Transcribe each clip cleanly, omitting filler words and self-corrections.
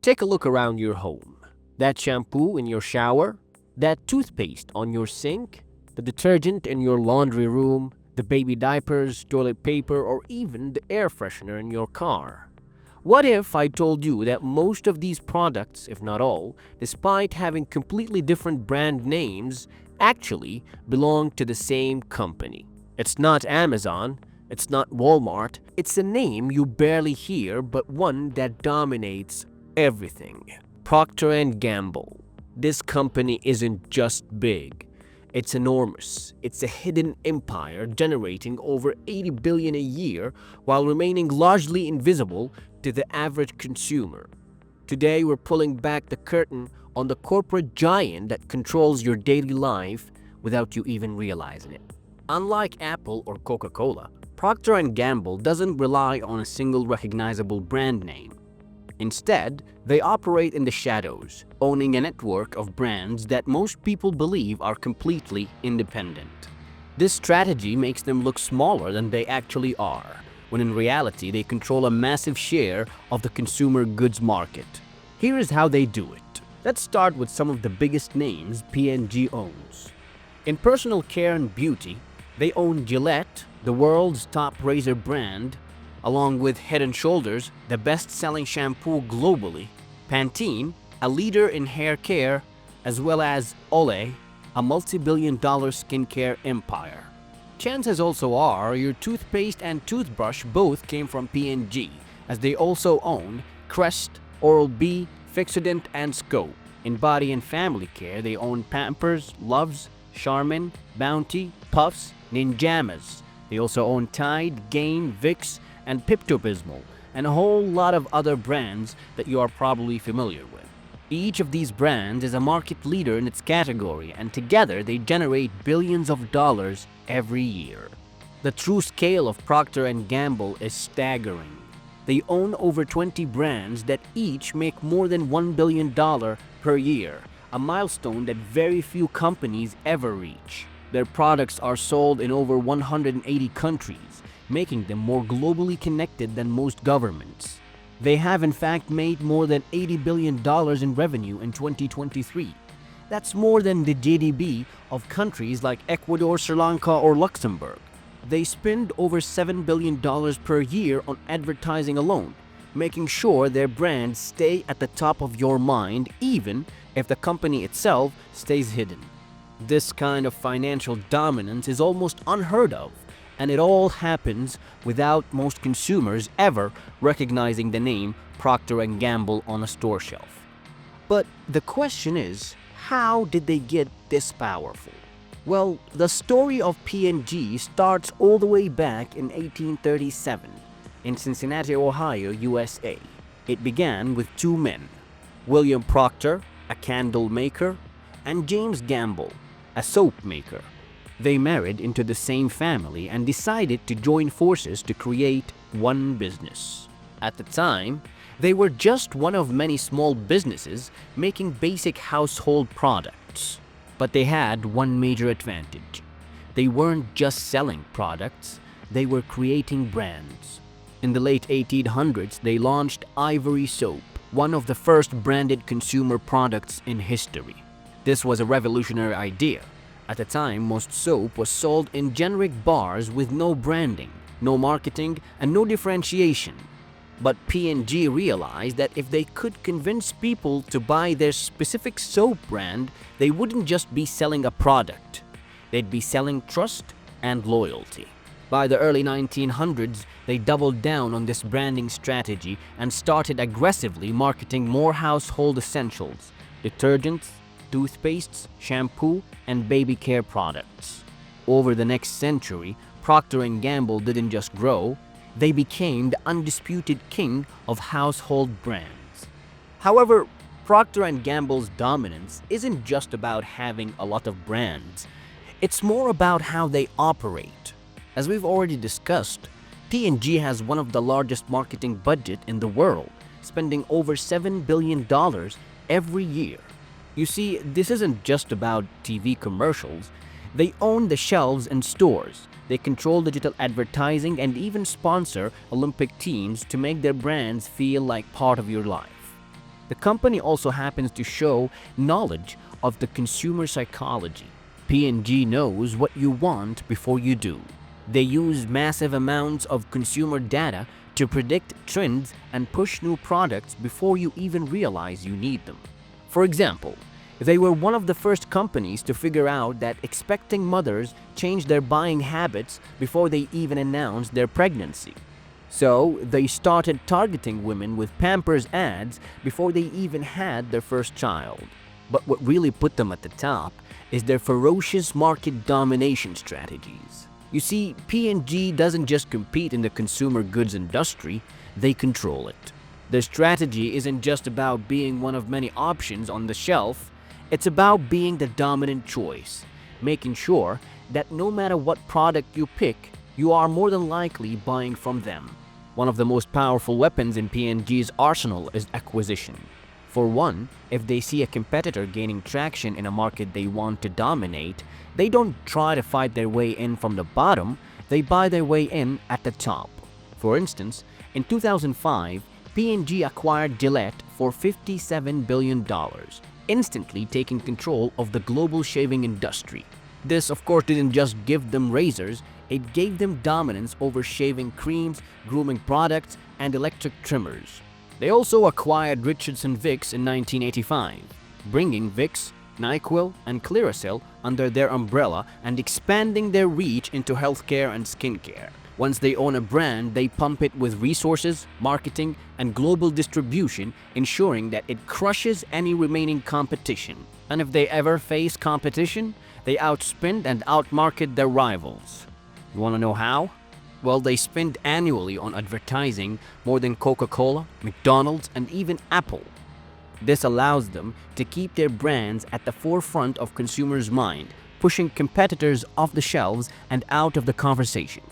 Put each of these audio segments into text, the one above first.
Take a look around your home. That shampoo in your shower, that toothpaste on your sink, the detergent in your laundry room, the baby diapers, toilet paper, or even the air freshener in your car. What if I told you that most of these products, if not all, despite having completely different brand names, actually belong to the same company? It's not Amazon, it's not Walmart, it's a name you barely hear but one that dominates everything. Procter & Gamble. This company isn't just big. It's enormous. It's a hidden empire generating over 80 billion a year while remaining largely invisible to the average consumer. Today we're pulling back the curtain on the corporate giant that controls your daily life without you even realizing it. Unlike Apple or Coca-Cola, Procter & Gamble doesn't rely on a single recognizable brand name. Instead, they operate in the shadows, owning a network of brands that most people believe are completely independent. This strategy makes them look smaller than they actually are, when in reality they control a massive share of the consumer goods market. Here is how they do it. Let's start with some of the biggest names P&G owns. In personal care and beauty, they own Gillette, the world's top razor brand, along with Head & Shoulders, the best-selling shampoo globally, Pantene, a leader in hair care, as well as Olay, a multi-billion-dollar skincare empire. Chances also are your toothpaste and toothbrush both came from P&G, as they also own Crest, Oral-B, Fixodent, and Scope. In body and family care, they own Pampers, Luvs, Charmin, Bounty, Puffs, Ninjamas. They also own Tide, Gain, Vicks, and Pepto-Bismol, and a whole lot of other brands that you are probably familiar with. Each of these brands is a market leader in its category, and together they generate billions of dollars every year. The true scale of Procter & Gamble is staggering. They own over 20 brands that each make more than $1 billion per year, a milestone that very few companies ever reach. Their products are sold in over 180 countries, making them more globally connected than most governments. They have in fact made more than $80 billion in revenue in 2023. That's more than the GDP of countries like Ecuador, Sri Lanka, or Luxembourg. They spend over $7 billion per year on advertising alone, making sure their brands stay at the top of your mind even if the company itself stays hidden. This kind of financial dominance is almost unheard of, and it all happens without most consumers ever recognizing the name Procter & Gamble on a store shelf. But the question is, how did they get this powerful? Well, the story of P&G starts all the way back in 1837 in Cincinnati, Ohio, USA. It began with two men, William Procter, a candle maker, and James Gamble, a soap maker. They married into the same family and decided to join forces to create one business. At the time, they were just one of many small businesses making basic household products. But they had one major advantage. They weren't just selling products, they were creating brands. In the late 1800s, they launched Ivory Soap, one of the first branded consumer products in history. This was a revolutionary idea. At the time, most soap was sold in generic bars with no branding, no marketing, and no differentiation. But P&G realized that if they could convince people to buy their specific soap brand, they wouldn't just be selling a product. They'd be selling trust and loyalty. By the early 1900s, they doubled down on this branding strategy and started aggressively marketing more household essentials, detergents, toothpastes, shampoo, and baby care products. Over the next century, Procter & Gamble didn't just grow, they became the undisputed king of household brands. However, Procter & Gamble's dominance isn't just about having a lot of brands. It's more about how they operate. As we've already discussed, P&G has one of the largest marketing budget in the world, spending over $7 billion every year. You see, this isn't just about TV commercials. They own the shelves and stores. They control digital advertising and even sponsor Olympic teams to make their brands feel like part of your life. The company also happens to show knowledge of the consumer psychology. P&G knows what you want before you do. They use massive amounts of consumer data to predict trends and push new products before you even realize you need them. For example, they were one of the first companies to figure out that expecting mothers change their buying habits before they even announced their pregnancy. So, they started targeting women with Pampers ads before they even had their first child. But what really put them at the top is their ferocious market domination strategies. You see, P&G doesn't just compete in the consumer goods industry, they control it. Their strategy isn't just about being one of many options on the shelf, it's about being the dominant choice, making sure that no matter what product you pick, you are more than likely buying from them. One of the most powerful weapons in P&G's arsenal is acquisition. For one, if they see a competitor gaining traction in a market they want to dominate, they don't try to fight their way in from the bottom, they buy their way in at the top. For instance, in 2005, P&G acquired Gillette for $57 billion, instantly taking control of the global shaving industry. This, of course, didn't just give them razors, it gave them dominance over shaving creams, grooming products, and electric trimmers. They also acquired Richardson Vicks in 1985, bringing Vicks, NyQuil, and Clearasil under their umbrella and expanding their reach into healthcare and skincare. Once they own a brand, they pump it with resources, marketing, and global distribution, ensuring that it crushes any remaining competition. And if they ever face competition, they outspend and outmarket their rivals. You want to know how? Well, they spend annually on advertising more than Coca-Cola, McDonald's, and even Apple. This allows them to keep their brands at the forefront of consumers' mind, pushing competitors off the shelves and out of the conversation.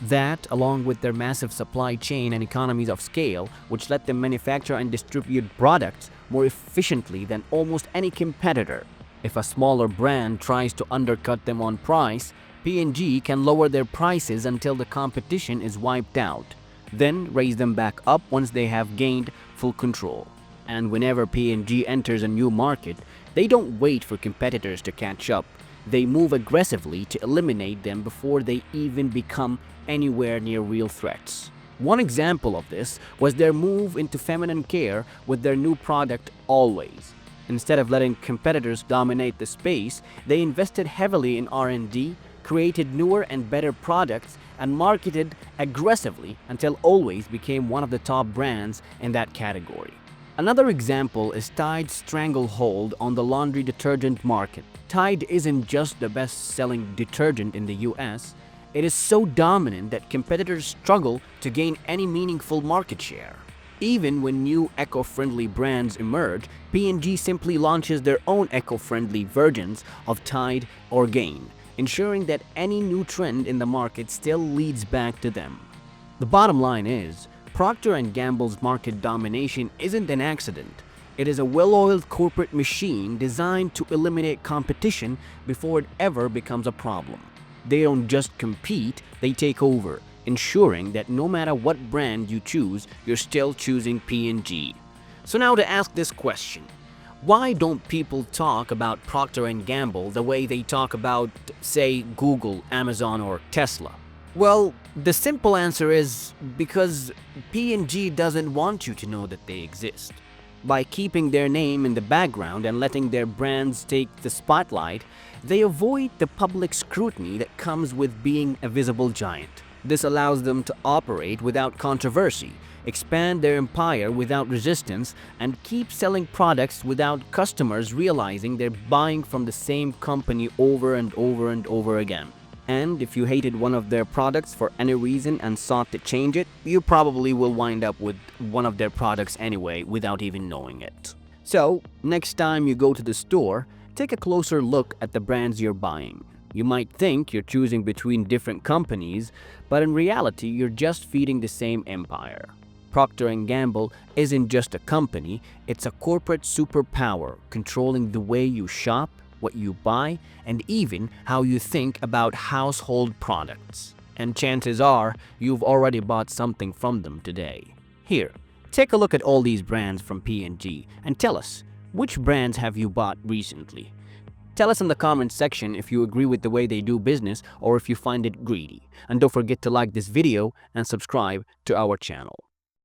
That, along with their massive supply chain and economies of scale, which let them manufacture and distribute products more efficiently than almost any competitor. If a smaller brand tries to undercut them on price, P&G can lower their prices until the competition is wiped out, then raise them back up once they have gained full control. And whenever P&G enters a new market, they don't wait for competitors to catch up. They move aggressively to eliminate them before they even become anywhere near real threats. One example of this was their move into feminine care with their new product, Always. Instead of letting competitors dominate the space, they invested heavily in R&D, created newer and better products, and marketed aggressively until Always became one of the top brands in that category. Another example is Tide's stranglehold on the laundry detergent market. Tide isn't just the best-selling detergent in the US, it is so dominant that competitors struggle to gain any meaningful market share. Even when new eco-friendly brands emerge, P&G simply launches their own eco-friendly versions of Tide or Gain, ensuring that any new trend in the market still leads back to them. The bottom line is, Procter & Gamble's market domination isn't an accident. It is a well-oiled corporate machine designed to eliminate competition before it ever becomes a problem. They don't just compete, they take over, ensuring that no matter what brand you choose, you're still choosing P&G. So now to ask this question, why don't people talk about Procter & Gamble the way they talk about, say, Google, Amazon, or Tesla? Well, the simple answer is because P&G doesn't want you to know that they exist. By keeping their name in the background and letting their brands take the spotlight, they avoid the public scrutiny that comes with being a visible giant. This allows them to operate without controversy, expand their empire without resistance, and keep selling products without customers realizing they're buying from the same company over and over and over again. And if you hated one of their products for any reason and sought to change it, you probably will wind up with one of their products anyway without even knowing it. So, next time you go to the store, take a closer look at the brands you're buying. You might think you're choosing between different companies, but in reality, you're just feeding the same empire. Procter & Gamble isn't just a company, it's a corporate superpower controlling the way you shop, what you buy, and even how you think about household products. And chances are, you've already bought something from them today. Here, Take a look at all these brands from P&G and tell us, which brands have you bought recently? Tell us in the comments section if you agree with the way they do business or if you find it greedy. And don't forget to like this video and subscribe to our channel.